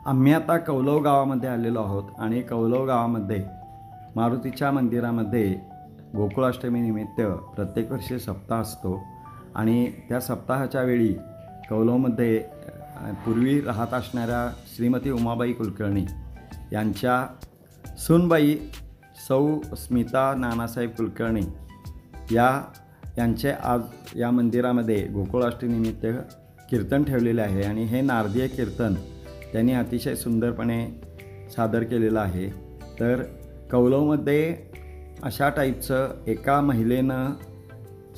आम्ही आता कौलव गावामध्ये आलेलो आहोत आणि कौलव गावामध्ये मारुतीच्या मंदिरामध्ये गोकुळाष्टमीनिमित्त प्रत्येक वर्षी सप्ताह असतो आणि त्या सप्ताहाच्या वेळी कौलवमध्ये पूर्वी राहत असणाऱ्या श्रीमती उमाबाई कुलकर्णी यांच्या सूनबाई सौ स्मिता नानासाहेब कुलकर्णी यांचे आज या मंदिरामध्ये गोकुळाष्टमीनिमित्त कीर्तन ठेवलेले आहे आणि हे नारदीय कीर्तन त्यांनी अतिशय सुंदरपणे सादर केलेलं आहे। तर कौलवमध्ये अशा टाईपचं एका महिलेनं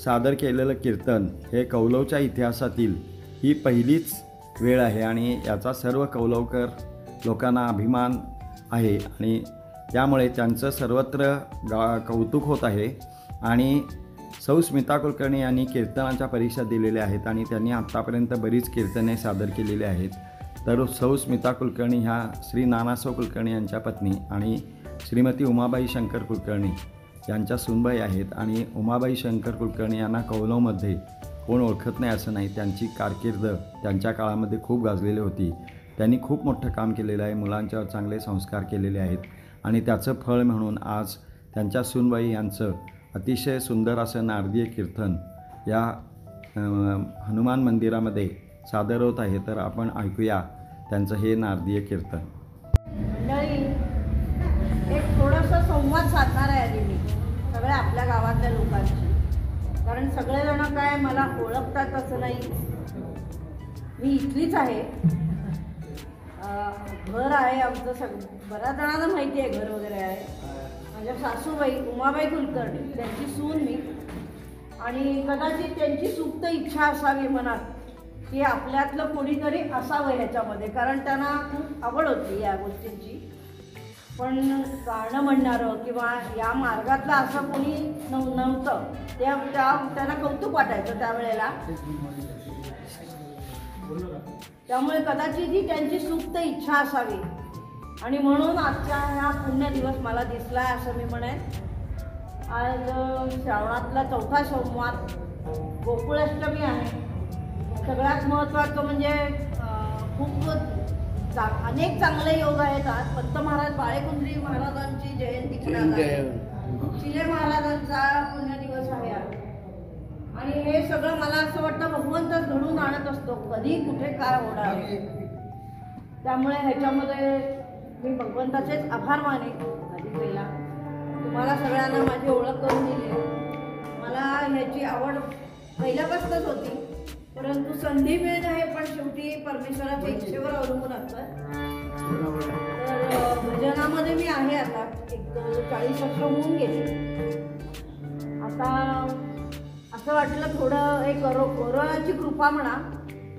सादर केलेलं कीर्तन हे कौलवच्या इतिहासातील ही पहिलीच वेळ आहे आणि याचा सर्व कौलवकर लोकांना अभिमान आहे आणि त्यामुळे त्यांचं सर्वत्र कौतुक होत आहे। आणि सौ स्मिता कुलकर्णी यांनी कीर्तनाच्या परीक्षा दिलेल्या आहेत आणि त्यांनी आत्तापर्यंत बरीच कीर्तने सादर केलेली आहेत। तर सौ स्मिता कुलकर्णी ह्या श्री नानासाहेब कुलकर्णी यांच्या पत्नी आणि श्रीमती उमाबाई शंकर कुलकर्णी यांच्या सूनबाई आहेत आणि उमाबाई शंकर कुलकर्णी यांना कौलवमध्ये कोण ओळखत नाही असं नाही, त्यांची कारकीर्द त्यांच्या काळामध्ये खूप गाजलेली होती। त्यांनी खूप मोठं काम केलेलं आहे, मुलांच्यावर चांगले संस्कार केलेले आहेत आणि त्याचं फळ म्हणून आज त्यांच्या सूनबाई यांचं अतिशय सुंदर असं नारदीय कीर्तन या हनुमान मंदिरामध्ये सादर होत आहे। तर आपण ऐकूया त्यांचं हे नारदीय कीर्तन। मंडळी, एक थोडासा संवाद साधणार आहे आधी मी सगळ्या आपल्या गावातल्या लोकांशी, कारण सगळेजण काय मला ओळखतात असं नाही। मी इथलीच आहे, घर आहे आमचं, बऱ्याच जणांना माहिती आहे घर वगैरे आहे। माझ्या सासूबाई उमाबाई कुलकर्णी त्यांची सून मी, आणि कदाचित त्यांची सुप्त इच्छा असावी मनात की आपल्यातलं कोणीतरी असावं ह्याच्यामध्ये, कारण त्यांना खूप आवड होती या गोष्टींची। पण गाणं म्हणणारं किंवा या मार्गातलं असं कोणी नव्हतं, त्यांना कौतुक वाटायचं त्यावेळेला। त्यामुळे कदाचित ही त्यांची सुप्त इच्छा असावी आणि म्हणून आजच्या हा पुण्य दिवस मला दिसला आहे असं मी म्हणेन। आज श्रावणातला चौथा सोमवार, गोकुळाष्टमी आहे। सगळ्यात महत्त्वाचं म्हणजे खूप अनेक चांगले योग आहेत। आज पंत महाराज बाळेकुंद्री महाराजांची जयंती शिले महाराजांचा पुण्यदिवस आहे आज, आणि हे सगळं मला असं वाटतं भगवंतच घडून आणत असतो, कधी कुठे काय होणार आहे। त्यामुळे ह्याच्यामध्ये मी भगवंताचेच आभार मानेन। आधी पहिला तुम्हाला सगळ्यांना माझी ओळख करून दिली। मला ह्याची आवड पहिल्यापासूनच होती, परंतु संधी मिळणं हे पण शेवटी परमेश्वराच्या इच्छेवर अवलंबून असतं। तर भजनामध्ये मी आहे आता, एक 40 वर्ष होऊन गेली। आता असं वाटलं थोडं एक कोरोनाची कृपा म्हणा,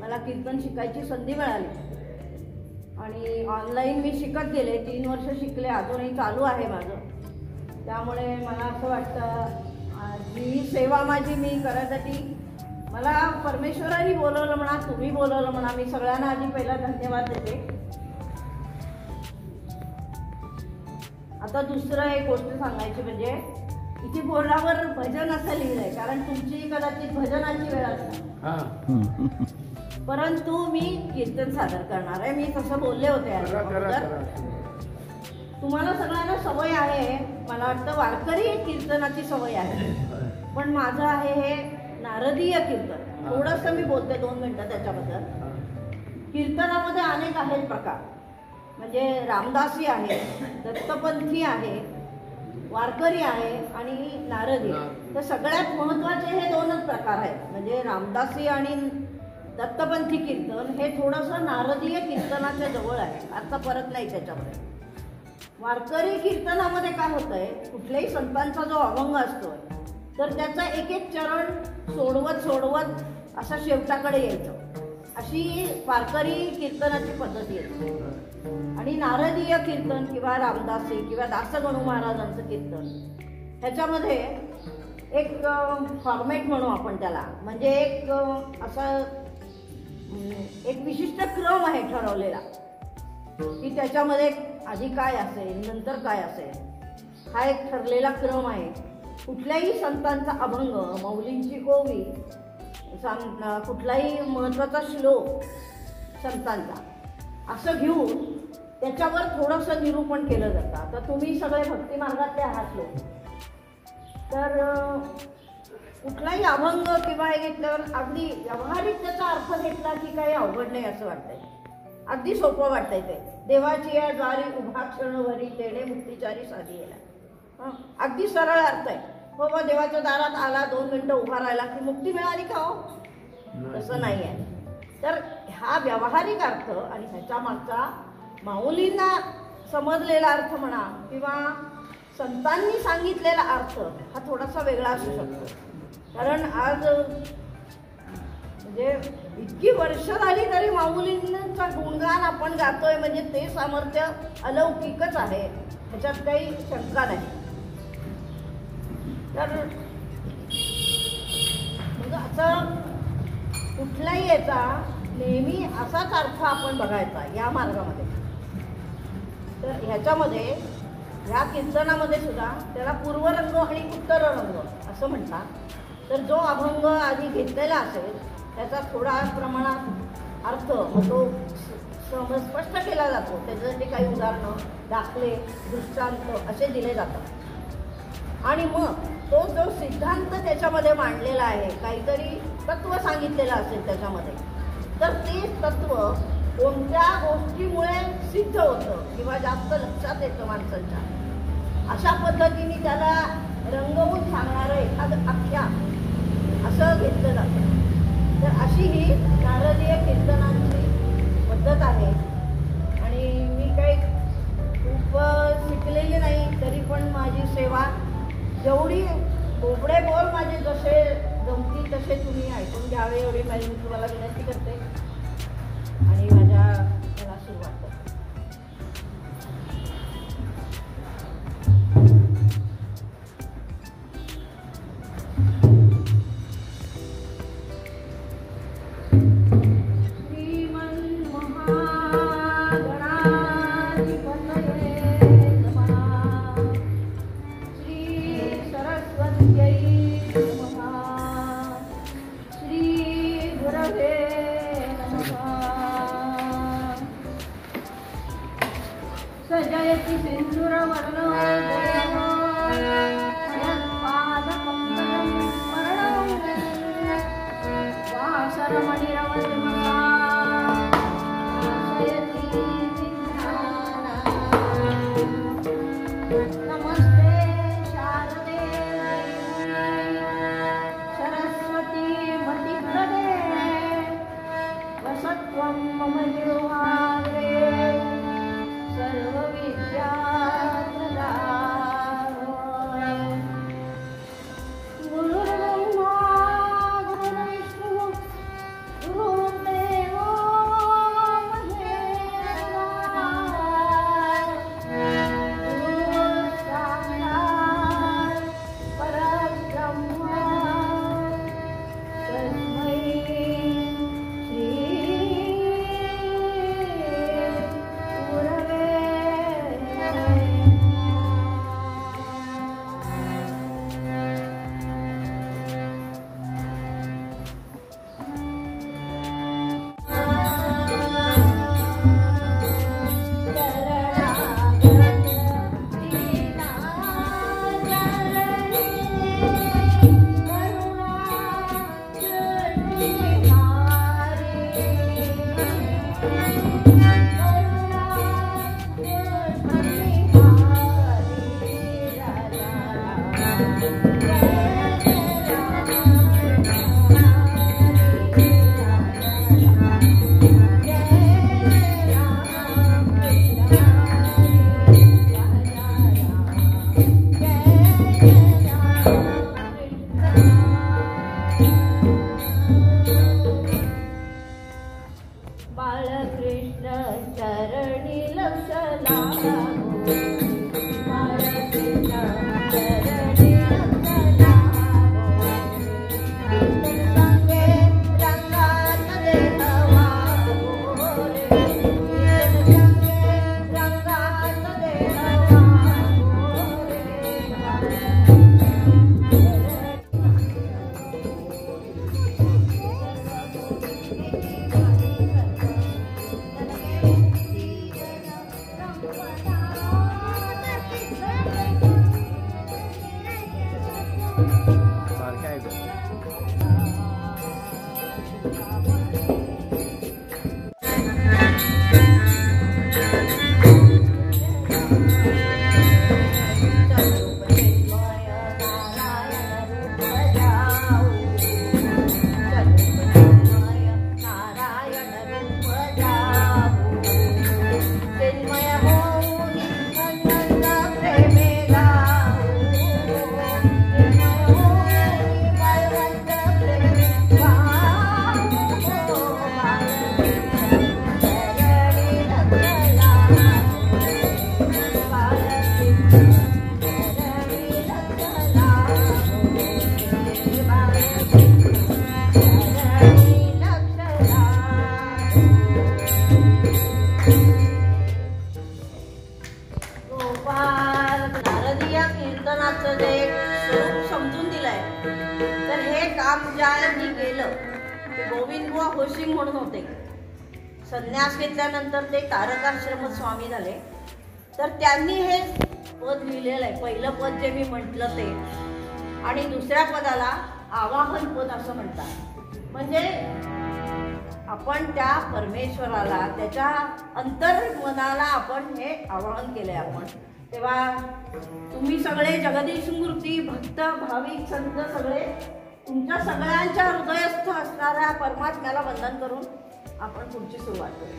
मला कीर्तन शिकायची संधी मिळाली आणि ऑनलाईन मी शिकत गेले, 3 वर्ष शिकले, अजूनही चालू आहे माझं। त्यामुळे मला असं वाटतं ही सेवा माझी मी करायसाठी मला परमेश्वराने बोलवलं म्हणा, तुम्ही बोलवलं म्हणा, मी सगळ्यांना आधी पहिला धन्यवाद देते। आता दुसरं एक गोष्ट सांगायची म्हणजे इथे बोर्डावर भजन असं लिहिलंय, कारण तुमची कदाचित भजनाची वेळ असणार, परंतु मी कीर्तन सादर करणार आहे। मी तसं बोलले होते तुम्हाला सगळ्यांना सवय आहे, मला वाटतं वारकरी कीर्तनाची सवय आहे, पण माझं आहे हे नारदीय कीर्तन। थोडंसं मी बोलते 2 मिनिटं त्याच्याबद्दल। कीर्तनामध्ये अनेक आहेत प्रकार, म्हणजे रामदासी आहे, दत्तपंथी आहे, वारकरी आहे आणि नारदी। तर सगळ्यात महत्त्वाचे हे 2च प्रकार आहेत, म्हणजे रामदासी आणि दत्तपंथी कीर्तन हे थोडंसं नारदीय कीर्तनाच्या जवळ आहे, आता फरक नाही त्याच्यामध्ये। वारकरी कीर्तनामध्ये काय होतंय, कुठल्याही संतांचा जो अभंग असतो तर त्याचा एक एक चरण सोडवत असा शेवटाकडे यायचं, अशी वारकरी कीर्तनाची पद्धती आहे। आणि नारदीय कीर्तन किंवा रामदासी किंवा दासगणू महाराजांचं कीर्तन ह्याच्यामध्ये एक फॉर्मॅट म्हणू आपण त्याला, म्हणजे एक असं एक विशिष्ट क्रम आहे ठरवलेला की त्याच्यामध्ये आधी काय असेल नंतर काय असेल, हा एक ठरलेला क्रम आहे। कुठल्याही संतांचा अभंग, मौलींची ओवी, कुठलाही महत्त्वाचा श्लोक संतांचा असं घेऊन त्याच्यावर थोडंसं निरूपण केलं जातं. आता तुम्ही सगळे भक्ती मार्गातले आहात लोक, तर कुठलाही अभंग किंवा हे घेतल्यावर अगदी व्यावहारिक त्याचा अर्थ घेतला की काही अवघड नाही असं वाटतंय. अगदी सोपं वाटतंय ते. देवाची या द्वारी उभा क्षणभरी तेणे मुक्तिचारी साधी येला. अगदी सरळ अर्थ आहे. हो बा, देवाच्या दारात आला, 2 मिनिटं उभा राहिला की मुक्ती मिळाली का? हो, तसं नाही आहे. तर हा व्यावहारिक अर्थ आणि ह्याच्या मागचा माऊलींना समजलेला अर्थ म्हणा किंवा संतांनी सांगितलेला अर्थ हा थोडासा वेगळा असू शकतो. कारण आज म्हणजे इतकी वर्ष झाली तरी माऊलींचा गुणगान आपण गातोय म्हणजे ते सामर्थ्य अलौकिकच आहे, ह्याच्यात काही शंका नाही. तर मग असं कुठलाही याचा नेहमी असाच अर्थ आपण बघायचा या मार्गामध्ये. तर ह्याच्यामध्ये ह्या कीर्तनामध्ये सुद्धा त्याला पूर्वरंग आणि उत्तररंग असं म्हणतात. तर जो अभंग आधी घेतलेला असेल त्याचा थोडा प्रमाणात अर्थ तो स्पष्ट केला जातो. त्याच्यासाठी काही उदाहरणं, दाखले, दृष्टांत असे दिले जातात. आणि मग तो जो सिद्धांत त्याच्यामध्ये मांडलेला आहे, काहीतरी तत्व सांगितलेलं असेल त्याच्यामध्ये, तर ते तत्व कोणत्या गोष्टीमुळे सिद्ध होतं किंवा जास्त लक्षात येतं माणसांच्या, अशा पद्धतीने त्याला रंगवून सांगणारं एखादं आख्यान असं घेतलं जातं. तर अशी ही नारदीय कीर्तनांची पद्धत आहे. आणि मी काही खूप शिकलेली नाही, तरी पण माझी सेवा जेवढी बोबडे बोल माझे जसे जमतील तसे तुम्ही ऐकून घ्यावे एवढी माझी मी तुम्हाला विनंती करते आणि मला सुरुवात करते. सजयति सिंदूरवर्णो यत्पादपङ्कजं स्मरणं वासरमणिरवतिमसा सजयति विज्ञाना. नमस्ते शारदे सरस्वती मतिप्रदे वसत्वं मम जिह्वाग्रे होशिंग म्हणून होते. संन्यास घेतल्यानंतर ते तारकाश्रम स्वामी झाले. तर त्यांनी हे पद लिहिलेलं आहे. पहिलं पद जे मी म्हटलं ते, आणि दुसऱ्या पदाला आवाहन पद असं म्हणतात. म्हणजे आपण त्या परमेश्वराला, त्याच्या अंतर्मनाला आपण हे आवाहन केले आपण. तेव्हा तुम्ही सगळे जगदीश मूर्ती, भक्त, भाविक, संत सगळे तुमच्या सगळ्यांच्या हृदयस्थ असणाऱ्या परमात्म्याला वंदन करून आपण पुढची सुरुवात करू.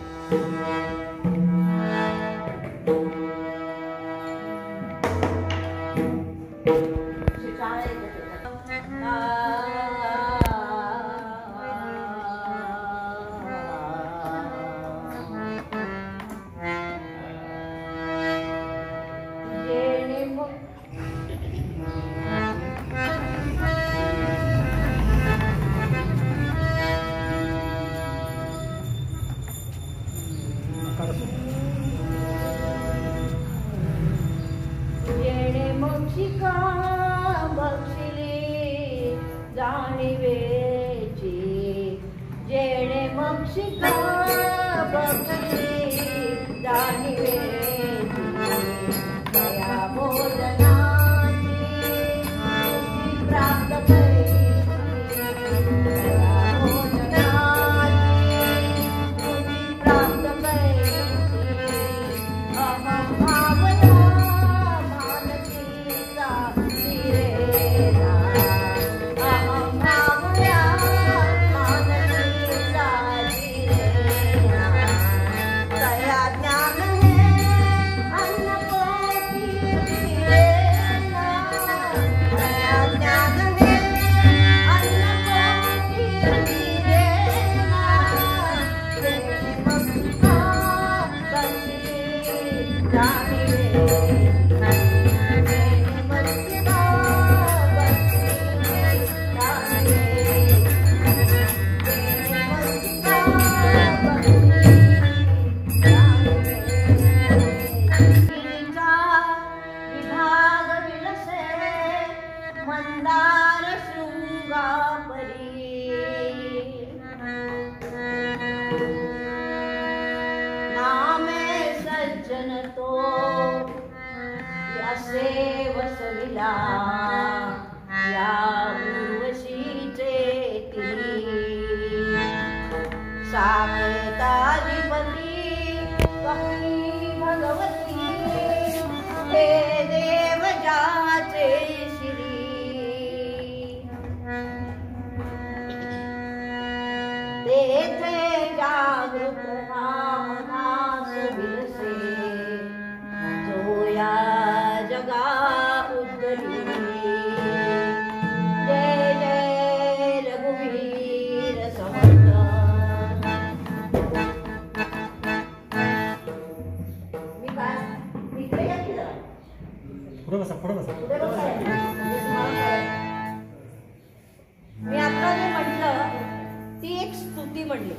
मी आता जे म्हटलं ती एक स्तुती म्हणली.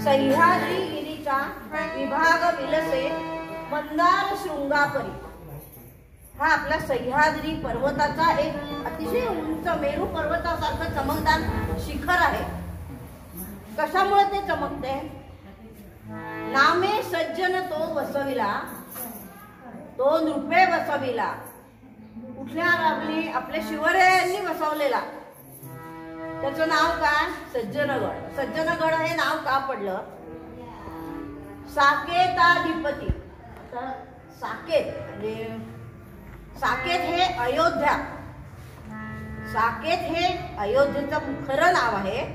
सह्याद्री गिरीचा विभाग विलसे मंदार शृंगापरी. हा आपला सह्याद्री पर्वताचा एक अतिशय उंच मेरू पर्वतासारखं चमकदार शिखर आहे. कशामुळे ते चमकते? नामे सज्जन तो वसविला, तो नृपे वसविला. कुठल्या रावली? आपल्या शिवरायांनी वसवलेला. त्याचं नाव काय? सज्जनगड. सज्जनगड हे नाव का पडलं? साकेताधिपती. साकेत म्हणजे साकेत हे अयोध्या. साकेत हे अयोध्येचं खरं नाव आहे.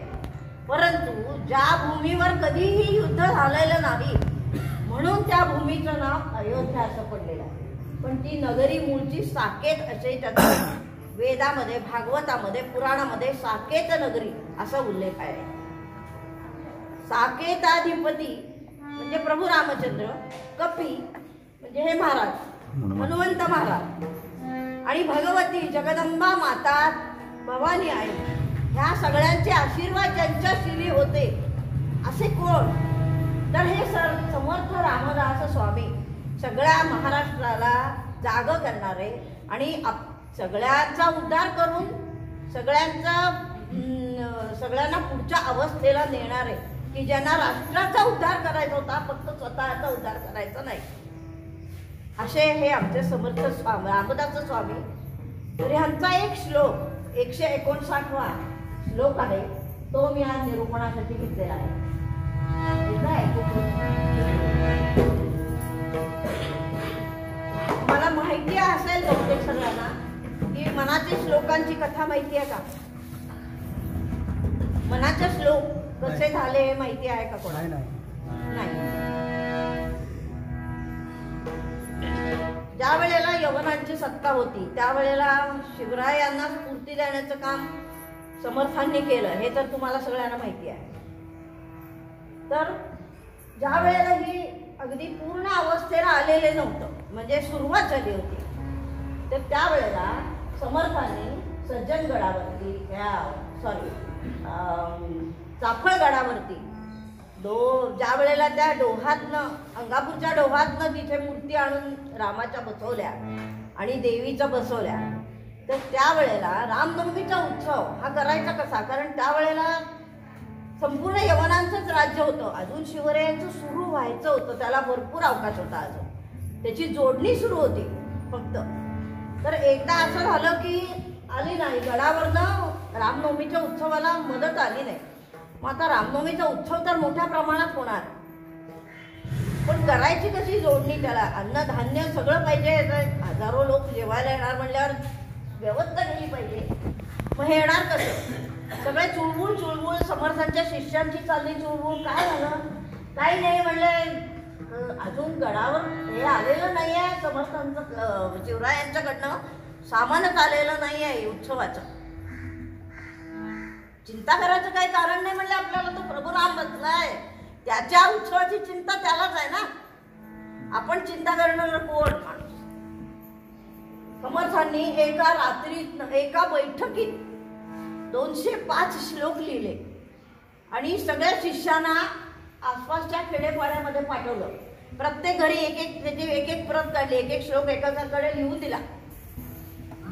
परंतु ज्या भूमीवर कधीही युद्ध झालेलं नाही म्हणून त्या भूमीचं नाव अयोध्या असं पडलेलं आहे. पण ती नगरी मूळची साकेत असे त्याचा वेदामध्ये, भागवतामध्ये, पुराणामध्ये साकेत नगरी असा उल्लेख आहे. साकेताधिपती म्हणजे प्रभू रामचंद्र, कपी म्हणजे हे महाराज, हनुमंत महाराज, आणि भगवती जगदंबा माता भवानी आई, ह्या सगळ्यांचे आशीर्वाद ज्यांच्या शिरी होते असे कोण? तर हे समर्थ रामदास स्वामी सगळ्या महाराष्ट्राला जाग करणारे आणि सगळ्यांचा उद्धार करून सगळ्यांचा सगळ्यांना पुढच्या अवस्थेला नेणारे, की ज्यांना राष्ट्राचा उद्धार करायचा होता, फक्त स्वतःचा उद्धार करायचा नाही, असे हे आमचे समर्थ स्वामी रामदास स्वामी. तर ह्यांचा एक श्लोक 159वा श्लोक आहे, तो मी आज निरूपणासाठी घेतलेला आहे. मला माहिती असेल बहुतेक सगळ्यांना की मनाच्या श्लोकांची कथा माहिती आहे का? मनाचे श्लोक कसे झाले हे माहिती आहे का कोणाला? नाही. ज्या वेळेला यवनांची सत्ता होती त्यावेळेला शिवरायांना स्फूर्ती देण्याचं काम समर्थांनी केलं, हे तर तुम्हाला सगळ्यांना माहिती आहे. तर ज्या वेळेला ही अगदी पूर्ण अवस्थेला आलेले नव्हतं, म्हणजे सुरुवात झाली होती, तर त्यावेळेला समर्थांनी सज्जनगडावरती चाफळगडावरती ज्या वेळेला त्या डोहातनं अंगापूरच्या डोहातनं तिथे मूर्ती आणून रामाच्या बसवल्या आणि देवीच्या बसवल्या, तर त्यावेळेला रामनवमीचा उत्सव हा करायचा कसा? कारण त्यावेळेला संपूर्ण यवनांचंच राज्य होतं, अजून शिवरायांचं सुरू व्हायचं होतं, त्याला भरपूर अवकाश होता, अजून त्याची जोडणी सुरू होती फक्त. तर एकदा असं झालं की आली नाही गडावरनं रामनवमीच्या उत्सवाला मदत आली नाही. मग आता रामनवमीचा उत्सव तर मोठ्या प्रमाणात होणार, पण करायची कशी जोडणी? त्याला अन्नधान्य सगळं पाहिजे, हजारो लोक जेवायला येणार म्हणल्यावर व्यवस्था केली पाहिजे. मग हे येणार कसं? सगळे चुळबुळ समर्थांच्या शिष्यांची चालली चुळबुळ. काय झालं? काही नाही म्हणले, अजून गडावर हे आलेलं नाही आहे, समर्थांचं शिवरायांच्याकडनं सामानच आलेलं नाही आहे उत्सवाचं. चिंता करायचं काही कारण नाही म्हणले, आपल्याला तो प्रभू राम बसलाय, त्याच्या उत्सवाची चिंता त्यालाच आहे ना, आपण चिंता करणार कोण माणूस? समर्थांनी एका रात्रीत एका बैठकीत 205 श्लोक लिहिले आणि सगळ्या शिष्यांना आसपासच्या खेडेपाड्यामध्ये पाठवलं. प्रत्येक घरी एक एक प्रत काढली, एक श्लोक एकाकडे लिहून दिला.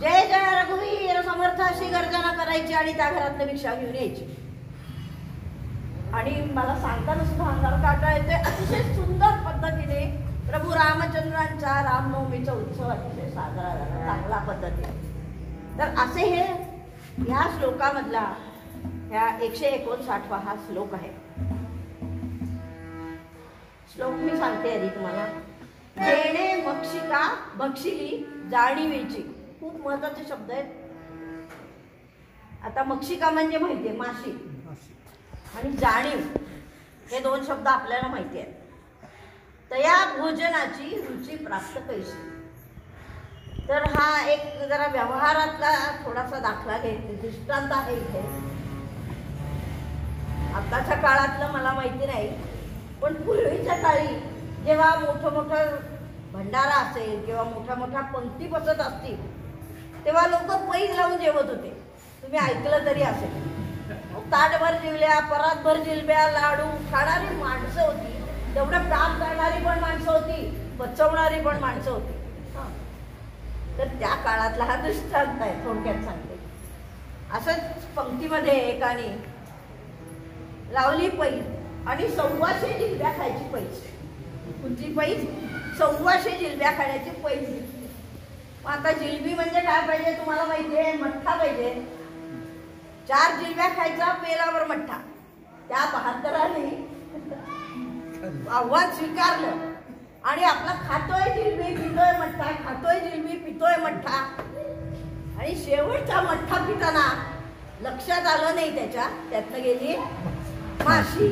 जय जय रघुवीर समर्थ अशी गर्जना करायची आणि त्या घरातनं भिक्षा घेऊन यायची. आणि मला सांगताना सुद्धा अंगावर काटा येते, अतिशय सुंदर पद्धतीने प्रभू रामचंद्रांचा रामनवमीचा उत्सव अतिशय साजरा झाला, चांगला पद्धतीने. तर असे हे ह्या श्लोकामधला ह्या 159वा हा श्लोक आहे. श्लोक मी सांगते आधी तुम्हाला. जेणे मक्षिका बक्षिली जाणीवेची. खूप महत्वाचे शब्द आहेत. आता मक्षिका म्हणजे माहितीये माशी, आणि जाणीव हे दोन शब्द आपल्याला माहिती आहेत. तया भोजनाची रुची प्राप्त कैशी. तर हा एक जरा व्यवहारातला थोडासा दाखला घेतला दृष्टांत आहे इथे. आताच्या काळातलं मला माहिती नाही, पण पूर्वीच्या काळी जेव्हा मोठं भंडारा असेल किंवा मोठ्या पंक्ती बसत असतील तेव्हा लोक पैज लावून जेवत होते. तुम्ही ऐकलं तरी असेल. ताटभर जिवल्या, परातभर जिलब्या, लाडू खाणारी माणसं होती, तेवढं काम करणारी पण माणसं होती, बचवणारी पण माणसं होती. तर त्या काळातला हा दृष्टांत आहे, थोडक्यात सांगते. असंच पंक्तीमध्ये एकाने लावली पैज आणि 125 जिलब्या खायची पैज. कुठची पैज? 125 जिलब्या खाण्याची पैज. मग आता जिलबी म्हणजे काय पाहिजे तुम्हाला माहिती आहे? मठ्ठा पाहिजे. 4 जिलब्या खायचा, पेलावर मठ्ठा. त्या बहादराने आव्हान स्वीकारलं आणि आपला खातोय जिलबी पितोय मठ्ठा, खातोय जिलबी पितोय मठ्ठा. आणि शेवटचा मठ्ठा पिताना लक्षात आलं नाही त्यातनं गेली माशी.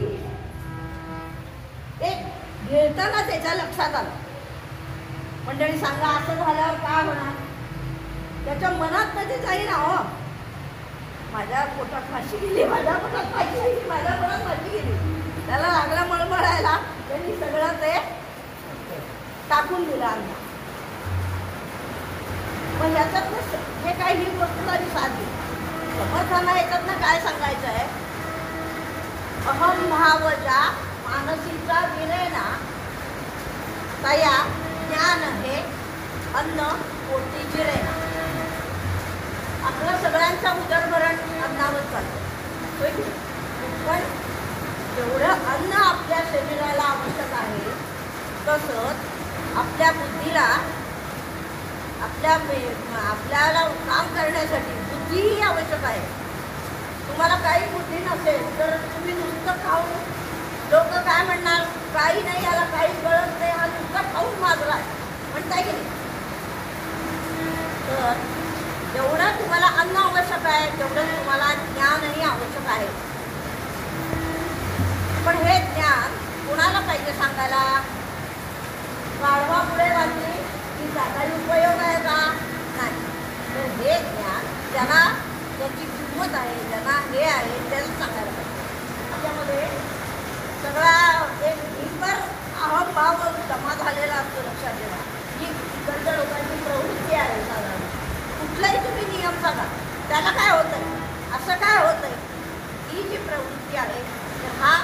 ते गिळताना त्याच्या लक्षात आलं. मंडळी सांगा, असं झाल्यावर काय होणार? त्याच्या मनात मध्ये जाईल, हो माझ्या पोटात माशी गेली, माझ्या पोटात माशी गेली, माझ्या पोटात माशी गेली. त्याला लागला मळमळायला, त्यांनी सगळं ते टाकून दिलं अंगात. पण याच्यात हे काही ही गोष्ट झाली साधी. समर्थांना याच्यातनं काय सांगायचं आहे? अहम भावजा मानसीचा विनयना तया ज्ञान हे अन्न पोटी जिरेना. आपलं सगळ्यांचा उदरभरण अन्नावर चालतं. होय की नाही? पण जेवढं अन्न आपल्या शरीराला आवश्यक आहे तसंच आपल्या बुद्धीला आपल्याला काम करण्यासाठी बुद्धीही आवश्यक आहे. तुम्हाला काही बुद्धी नसेल तर तुम्ही नुसतं खाऊन लोक काय म्हणणार, काही नाही याला काही कळत नाही, हा नुसता खाऊन माजलाय म्हणताय की नाही? तर जेवढं तुम्हाला अन्न आवश्यक आहे तेवढं तुम्हाला ज्ञानही आवश्यक आहे. पण हे ज्ञान कोणाला पाहिजे सांगायला? गाढवा पुढे वाचली की काही उपयोग आहे का? नाही. तर हे ज्ञान ज्यांना ज्याची किंमत आहे, ज्यांना हे आहे त्याला सांगायला पाहिजे. त्याच्यामध्ये सगळा एक भीकर अहमभाव जमा झालेला असतो. लक्षात ठेवा, ही इकडच्या लोकांची प्रवृत्ती आहे. साधारण कुठलाही तुम्ही नियम सांगा त्याला काय होतंय, असं काय होतंय, ही जी प्रवृत्ती आहे तर हा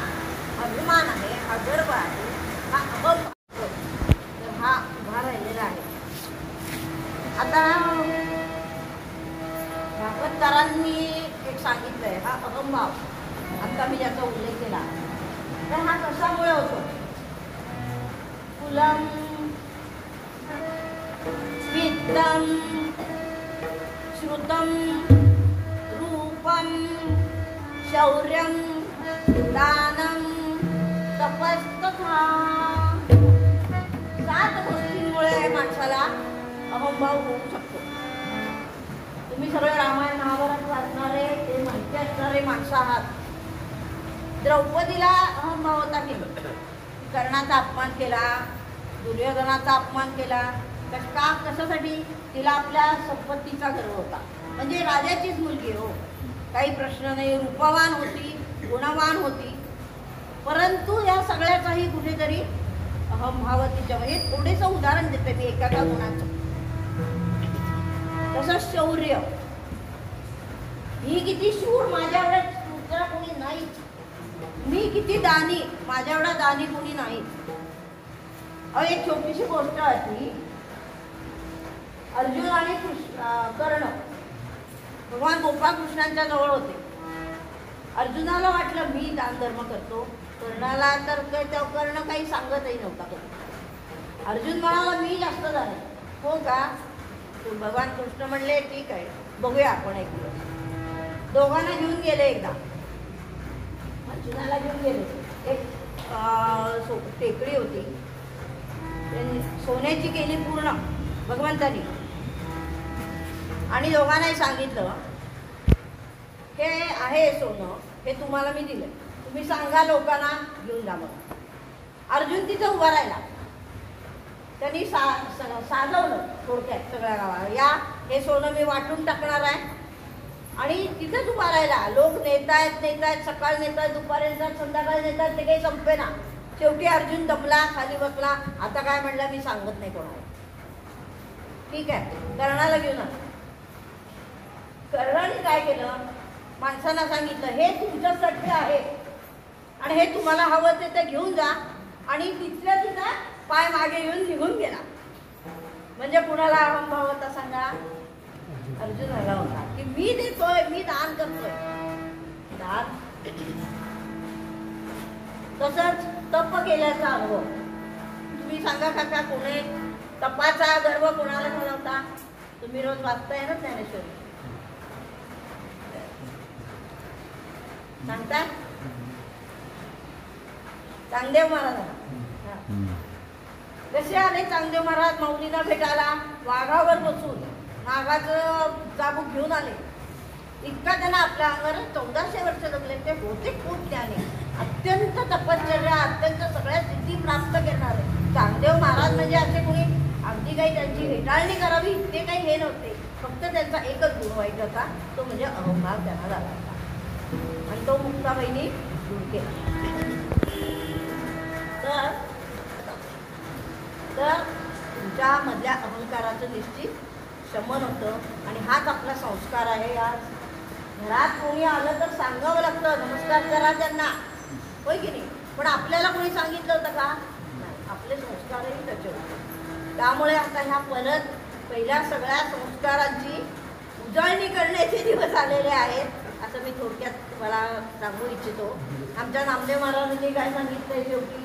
अभिमान आहे, हा गर्व आहे, हा अहम, तर हा उभा राहिलेला आहे. आता भागवतकारांनी एक सांगितलंय, हा अहमभाव आता मी ज्याचा उल्लेख केला तर हा कशामुळे होतो? कुलम, वित्तम, श्रुतम, रूपम, शौर्यम, दानम, तपस्तथा. 7 गोष्टींमुळे माणसाला अहंभाव होऊ शकतो. तुम्ही सगळे रामायण महाभारत वाचणारे, ते माहिती असणारे माणसं आहात. द्रौपदीला अहंभाव होता की कर्णाचा अपमान केला, दुर्योधनाचा अपमान केला. कशासाठी? तिला आपल्या संपत्तीचा गर्व होता. म्हणजे राजाचीच मुलगी हो, काही प्रश्न नाही, रूपवान होती, गुणवान होती, परंतु या सगळ्याचाही कुठेतरी अहंभाव तिच्या. म्हणजे थोडेसं उदाहरण देते मी एका गुणाचं. तसंच शौर्य, ही किती शूर, माझ्या एवढ्या दुसरा कोणी नाही. मी किती दानी, माझ्या एवढा दानी कोणी नाही. एक छोटीशी गोष्ट होती. अर्जुन आणि कर्ण भगवान गोपाळकृष्णांच्या जवळ होते. अर्जुनाला वाटलं मी दान धर्म करतो, कर्णाला तर कर्ण काही सांगतही नव्हता. अर्जुन म्हणाला मी जास्त झाले. हो का? भगवान कृष्ण म्हणले ठीक आहे, बघूया आपण एक दिवस. दोघांना घेऊन गेले. एकदा अर्जुनाला घेऊन गेले. एक टेकडी होती, सोन्याची केली पूर्ण भगवंतानी, आणि दोघांनाही सांगितलं हे आहे सोनं, हे तुम्हाला मी दिलं, तुम्ही सांगा लोकांना घेऊन जा. मग अर्जुन तिथं उभा राहिला. त्यांनी साजवलं थोडक्यात सगळ्या गावाला, या हे सोनं मी वाटून टाकणार आहे. आणि तिथंच उभा राहिला. लोक नेतायत, सकाळ नेतात, दुपारी नेतात, संध्याकाळी नेतात, ते काही संपेना. शेवटी अर्जुन दमला, खाली बसला. आता काय म्हणला, मी सांगत नाही कोणाला. ठीक आहे, कर्णाला घेऊन आला. कर्णाने काय केलं, माणसांना सांगितलं हे तुमच्यासाठी आहे आणि हे तुम्हाला हवं ते घेऊन जा. आणि तिथल्या तिथं पाय मागे येऊन निघून गेला. म्हणजे कुणाला अहंभाव होता सांगा? अर्जुनाला होता की मी देतोय, मी दान करतोय. दान. तसंच तप केल्याचा अनुभव. तुम्ही सांगा काका, कोणी तपाचा गर्व कोणाला झाला होता? तुम्ही रोज वाचताय ना ज्ञानेश्वरी, सांगता? चांगदेव महाराज कसे आले? चांगदेव महाराज माऊलीला भेटायला वाघावर बसून नागाचं चाबूक घेऊन आले. इतका त्यांना आपल्या अंगावर 1400 वर्ष जगले. ते होते खूप ज्ञानी, अत्यंत तपश्चर्या, अत्यंत सगळ्या सिद्धी प्राप्त करणारे चांगदेव महाराज. म्हणजे असे कोणी अगदी काही त्यांची हेटाळणी करावी इतके काही हे नव्हते. फक्त त्यांचा एकच गुण वाईट होता, तो म्हणजे अहंभाव त्यांना झाला होता. आणि तो मुक्ताबाईंनी दूर केला. तर तुमच्या मधल्या अहंकाराचं निश्चित शमन होतं. आणि हाच आपला संस्कार आहे. आज घरात कोणी आलं तर सांगावं लागतं, नमस्कार करा त्यांना, होय की नाही? पण आपल्याला कोणी सांगितलं होतं का? नाही. आपले संस्कारही तसे होते. त्यामुळे आता ह्या पहिल्या सगळ्या संस्कारांची उजळणी करण्याचे दिवस आलेले आहेत. असं मी थोडक्यात तुम्हाला सांगू इच्छितो. आमच्या नामदेव महाराजांनी काय सांगितलंय शेवटी,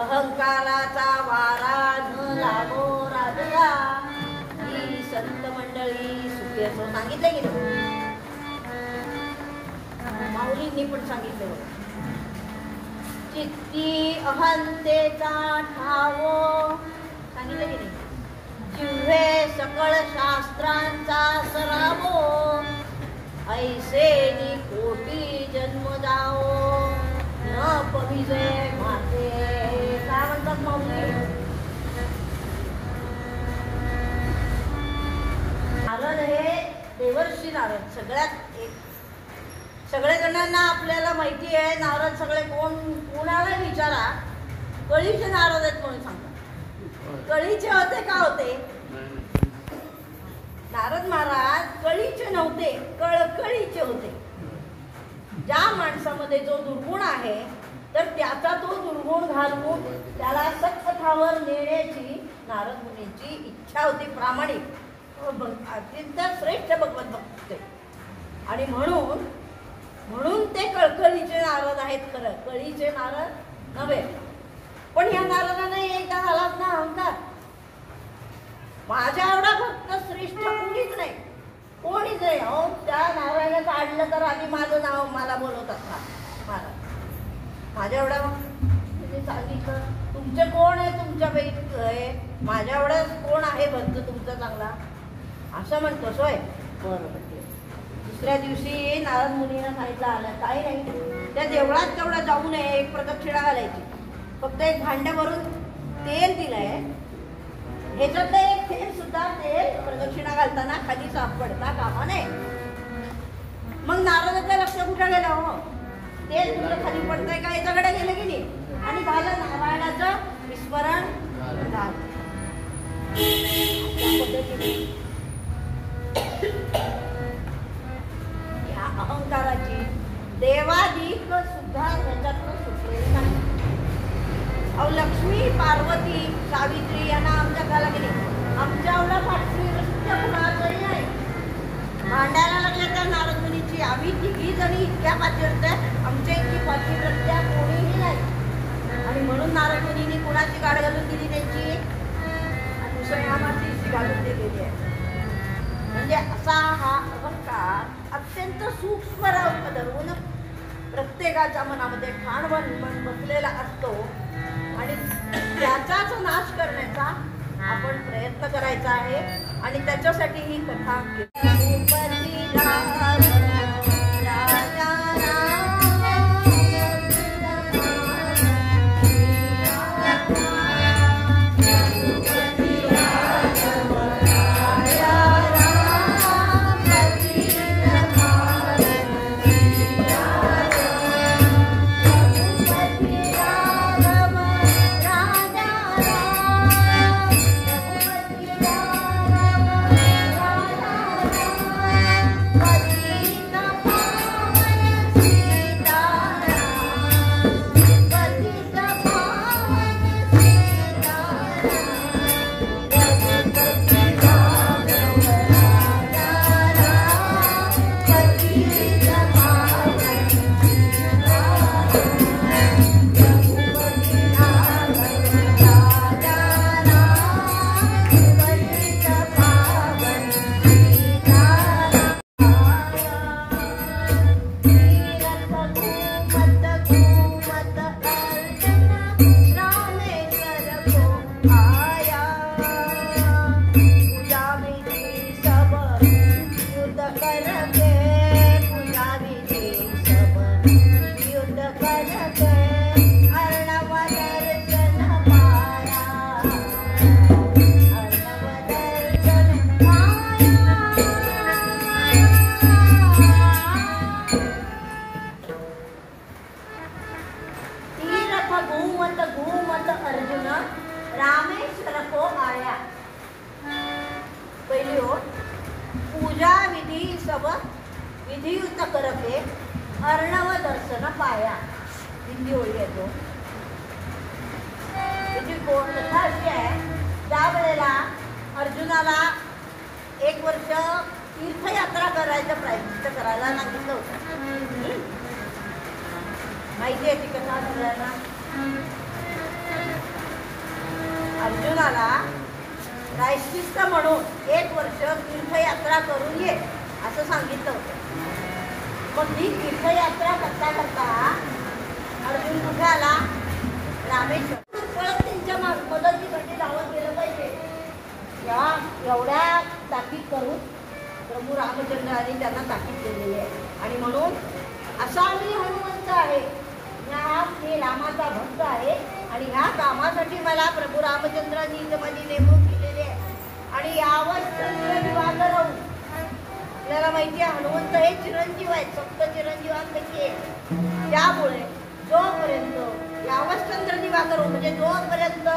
अहंकाराचा वारा न लागो राजया, ही संत मंडळी सुखी असो, सांगितलंय की नाही? माऊलींनी पण सांगितलं, चित्ती अहंतेचा ठावो, सांगितलं की नाही? जिव्हे सकळ शास्त्रांचा सरावो, ऐसे नि कोटी जन्म जाओ, न पविजे माते. काय म्हणतात माऊली? नारद हे देवर्षी नारद, सगळ्यात एक, सगळे जणांना आपल्याला माहिती आहे नारद सगळे कोण, कोणाला विचारा कळीचे नारद आहेत म्हणून सांगतात. कळीचे होते का होते? नारद महाराज कळीचे नव्हते, कळकळीचे होते. ज्या माणसामध्ये जो दुर्गुण आहे तर त्याचा तो दुर्गुण घालवून त्याला सत्पथावर नेण्याची नारद मुनींची इच्छा होती, प्रामाणिक, अत्यंत श्रेष्ठ भगवत भक्त. आणि म्हणून ते कळकळीचे नारद आहेत. खरं कळीचे नारद नव्हे. पण ह्या नारदाने एकदा झालाच ना अहंकार, माझ्या एवढा भक्त श्रेष्ठ कोणीच नाही, कोणीच नाही. अहो त्या नारायणाचं काढलं तर आधी माझं नाव मला बोलवतात का महाराज? माझ्या एवढा सांगितलं तुमचे कोण आहे, तुमच्यापैकी आहे, माझ्या एवढा कोण आहे भक्त तुमचा चांगला, असं म्हणतोस होय? बरोबर. दुसऱ्या दिवशी नारद मुनींना सांगितलं आलं काही नाही, त्या देवळात तेवढा जाऊ नये, एक प्रदक्षिणा घालायची, फक्त एक भांडं भरून तेल दिलंय, ह्याच्यातलं एक थेंब सुद्धा तेल प्रदक्षिणा घालताना खाली सापडता कामा नये. मग नारदाचं लक्ष कुठे गेलं? हो तेल कुठं खाली पडतंय का याच्याकडे गेलं की नाही, आणि झालं नारायणाचं विस्मरण झालं. या अहंकाराची देवाधिक सुद्धा त्याच्यातून सुटलेली नाही. अहो लक्ष्मी, पार्वती, सावित्री यांना आमच्या काला गेली, आमच्या एवढा पाठवी कुणाचंही नाही. भांडायला लागले तर नारद मुनीची, आम्ही तिघी जणी इतक्या पातिव्रत्या, आमच्या इतकी पातिव्रत्या कोणीही नाही. आणि म्हणून नारद मुनींनी कुणाची गाड घालून दिली त्यांची, अनुसयामाची घालून दिलेली आहे. म्हणजे असा हा अहंकार अत्यंत सूक्ष्म धरून प्रत्येकाच्या मनामध्ये ठाण बनवून बसलेला असतो, आणि त्याचाच नाश करण्याचा आपण प्रयत्न करायचा आहे. आणि त्याच्यासाठी ही कथा विधियुक्त करते अर्णव दर्शन पाया. हिंदी ओळी येतो. त्याची कथा अशी आहे, त्यावेळेला अर्जुनाला 1 वर्ष तीर्थयात्रा करायचं प्रायश्चित्त करायला सांगितलं होतं. माहिती आहे ती कथा सगळ्यांना. अर्जुनाला प्रायश्चित्त म्हणून 1 वर्ष तीर्थयात्रा करून ये असं सांगितलं होतं. मग ही तीर्थयात्रा करता करता अर्जुन कुठे आला? रामेश्वर. परत त्यांच्या मदतीसाठी धावत गेलं पाहिजे. एवढ्या ताकीद करून प्रभू रामचंद्रांनी त्यांना ताकीद केलेली आहे. आणि म्हणून असा मी हनुमंत आहे, मी रामाचा भक्त आहे आणि ह्या कामासाठी मला प्रभू रामचंद्रांनी माझी नेमणूक केलेली आहे. आणि यावर दिवाकर राहून आपल्याला माहिती आहे हनुमंत हे चिरंजीव आहेत, सप्त चिरंजीवांपैकी एक. त्यामुळे जोपर्यंत यावश्चंद्र दिवाकर म्हणजे जोपर्यंत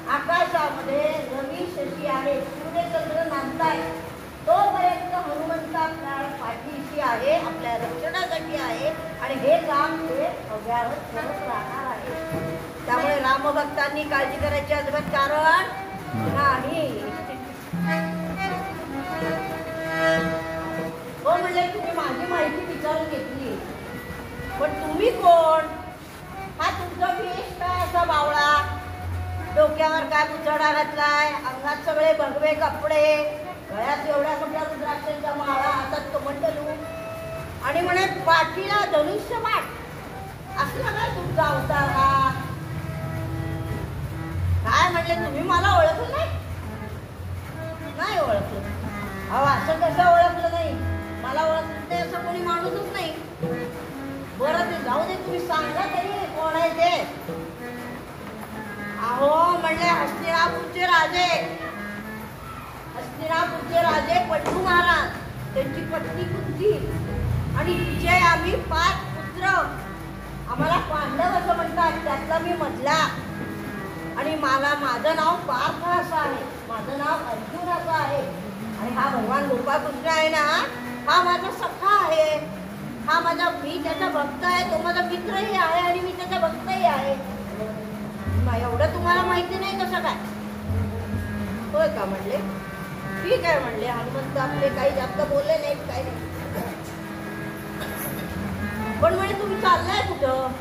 आकाशामध्ये रवी शशी आहे, सूर्यचंद्र नांदताय, तोपर्यंत हनुमंता पाठीशी आहे, आपल्या रक्षणासाठी आहे आणि हे काम ते अव्याहत करत राहणार आहे. त्यामुळे रामभक्तांनी काळजी करायची अजिबात कारण नाही. हो म्हणजे तुम्ही माझी माहिती विचारून घेतली, पण तुम्ही कोण? हा तुमचा वेश काय असा बावळा? डोक्यावर काय पुचडा घातलाय, अंगात सगळे भगवे कपडे, गळ्यात एवढ्या मोठ्या रुद्राक्षांच्या माळा, हातात कमंडलू आणि म्हणे पाठीला धनुष्यबाण. असला काय तुमचा अवतार हा? काय म्हणले तुम्ही? मला ओळखलं नाही ओळखलं. अहो असं कसं ओळखलं नाही? मला ओळखलं नाही असं कोणी माणूसच नाही. बरं ते जाऊ दे, तुम्ही सांगा तरी कोण आहे ते. अहो म्हणले हस्तिनापूरचे राजे पट्टू महाराज, त्यांची पत्नी कुंती आणि तिचे आम्ही 5 पुत्र. आम्हाला पांडव असं म्हणतात, त्यातला मी मधला. आणि माझं नाव पार्थ असं आहे, माझं नाव अर्जुन असं आहे. आणि हा भगवान गोपाळकृष्ण आहे ना, हा माझा सखा आहे. हा मी त्याचा भक्त आहे, तो माझा मित्रही आहे आणि मी त्याचा भक्तही आहे. एवढं तुम्हाला माहिती नाही कसं काय? होय का म्हणले? ठीक आहे म्हणले. हनुमंत आपले काही जास्त बोलले नाहीत, काही नाही. पण म्हणजे तुम्ही चाललाय कुठं?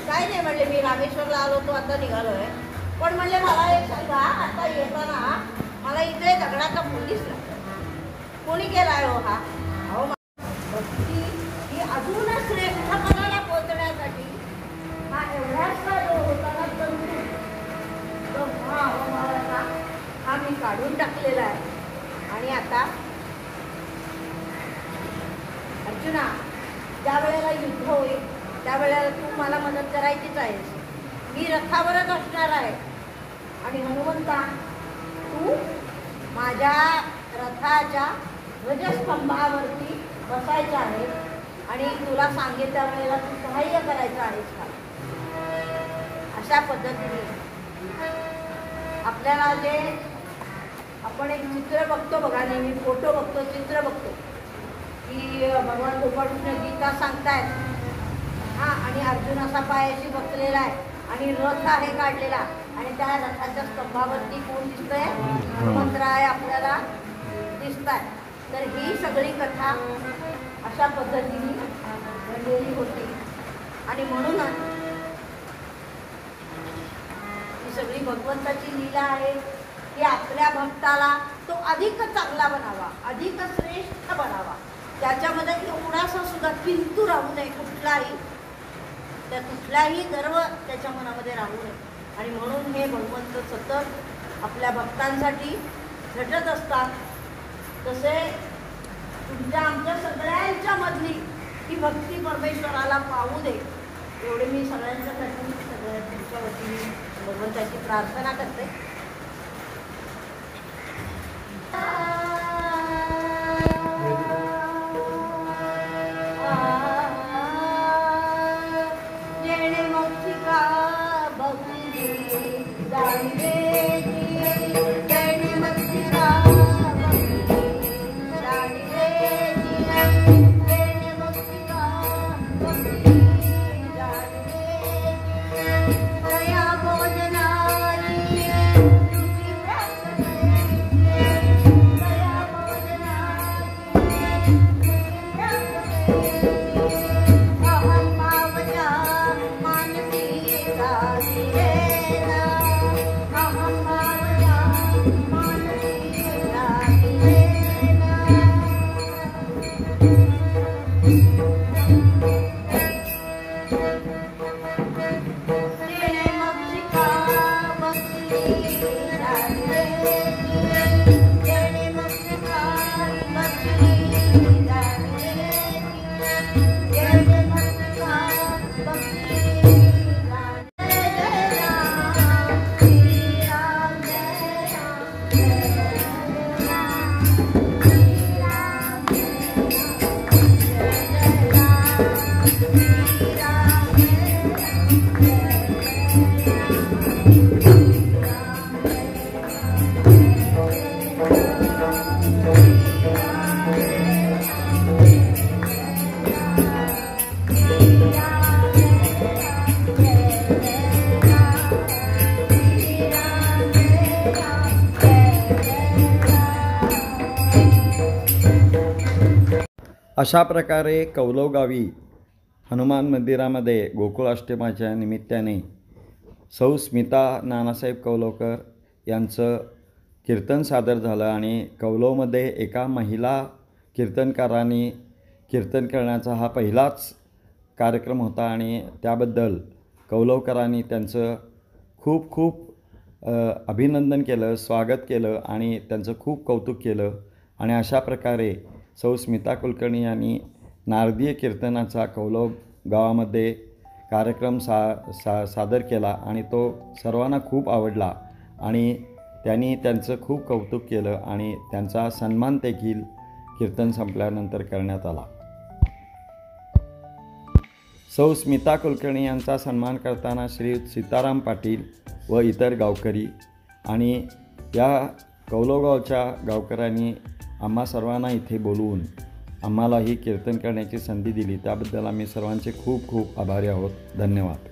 काय नाही म्हणले, मी रामेश्वरला आलो होतो, आता निघालोय. पण म्हणले मला एक सांगा, आता येताना मला इथे दगडाचा फूल दिसला. कोणी केलाय हो हा? अहो भक्ती ही अजूनच श्रेष्ठ पदाला पोहोचण्यासाठी हा एवढाच का होता ना तंतू, तो हा मी काढून टाकलेला आहे. आणि आता अर्जुना, ज्या वेळेला युद्ध होईल त्यावेळेला तू मला मदत करायचीच आहेस. मी रथावरच असणार आहे. आणि हनुमंता, तू माझ्या रथाच्या ध्वजस्तंभावरती बसायचं आहे आणि तुला सांगेल त्या वेळेला तू सहाय्य करायचं आहेस का? अशा पद्धतीने आपल्याला जे आपण एक चित्र बघतो बघा, नेहमी फोटो बघतो, चित्र बघतो की भगवान गोपाळकृष्ण गीता सांगतायत हा, आणि अर्जुन असा पायाशी बसलेला आहे आणि रथ आहे काढलेला आणि त्या रथाच्या स्तंभावरती कोण दिसतंय? हनुमंतराय आपल्याला दिसताय. तर ही सगळी कथा अशा पद्धतीने घडलेली होती. आणि म्हणूनच ही सगळी भगवंताची लीला आहे की आपल्या भक्ताला तो अधिक चांगला बनावा, अधिक श्रेष्ठ बनावा. त्याच्यामध्ये एवढासा सुद्धा किंतु राहू नये, कुठलाही गर्व त्याच्या मनामध्ये राहू नये. आणि म्हणून हे भगवंत सतत आपल्या भक्तांसाठी झटत असतात. तसे तुमच्या आमच्या सगळ्यांच्या मधली ही भक्ती परमेश्वराला पाहू दे, एवढे मी सगळ्यांच्यासाठी सगळ्या तुमच्या वतीने भगवंताची प्रार्थना करते. अशा प्रकारे कौलव गावी हनुमान मंदिरामध्ये गोकुळाष्टमीच्या निमित्ताने सौ स्मिता नानासाहेब कौलवकर यांचं कीर्तन सादर झालं आणि कौलवमध्ये एका महिला कीर्तनकारांनी कीर्तन करण्याचा हा पहिलाच कार्यक्रम होता आणि त्याबद्दल कौलवकरांनी त्यांचं खूप खूप अभिनंदन केलं, स्वागत केलं आणि त्यांचं खूप कौतुक केलं. आणि अशा प्रकारे सौ स्मिता कुलकर्णी यांनी नारदीय कीर्तनाचा कौलव गावामध्ये कार्यक्रम सादर केला आणि तो सर्वांना खूप आवडला आणि त्यांनी त्यांचं खूप कौतुक केलं आणि त्यांचा सन्मान देखील कीर्तन संपल्यानंतर करण्यात आला. सौ स्मिता कुलकर्णी यांचा सन्मान करताना श्री सीताराम पाटील व इतर गावकरी आणि या कौलवगावच्या गावकऱ्यांनी आम्हा सर्वांना इथे बोलवून आम्हाला ही कीर्तन करण्याची संधी दिली. त्याबद्दल आम्ही सर्वांचे खूप खूप आभारी आहोत. धन्यवाद.